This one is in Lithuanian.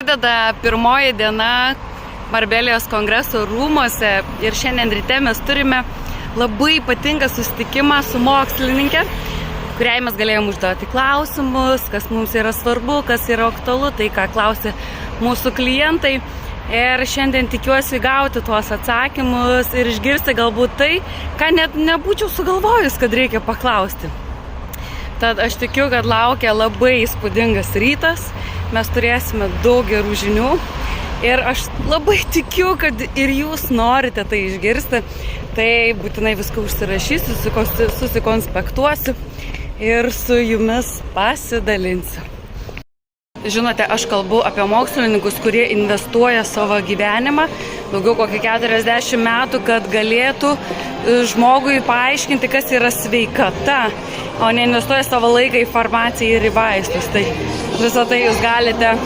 Prasideda pirmoji diena Marbelijos kongreso rūmuose ir šiandien ryte mes turime labai ypatingą susitikimą su mokslininkė, kuriai mes galėjome užduoti klausimus, kas mums yra svarbu, kas yra aktualu, tai ką klausė mūsų klientai. Ir šiandien tikiuosi gauti tuos atsakymus ir išgirsti galbūt tai, ką net nebūčiau sugalvojus, kad reikia paklausti. Tad aš tikiu, kad laukia labai įspūdingas rytas, mes turėsime daug gerų žinių ir aš labai tikiu, kad ir jūs norite tai išgirsti, tai būtinai viską užsirašysiu, susikonspektuosiu ir su jumis pasidalinsiu. Žinote, aš kalbu apie mokslininkus, kurie investuoja savo gyvenimą, daugiau kokį 40 metų, kad galėtų žmogui paaiškinti, kas yra sveikata, o ne investuoja savo laiką į farmaciją ir į vaistus. Tai visą tai jūs galite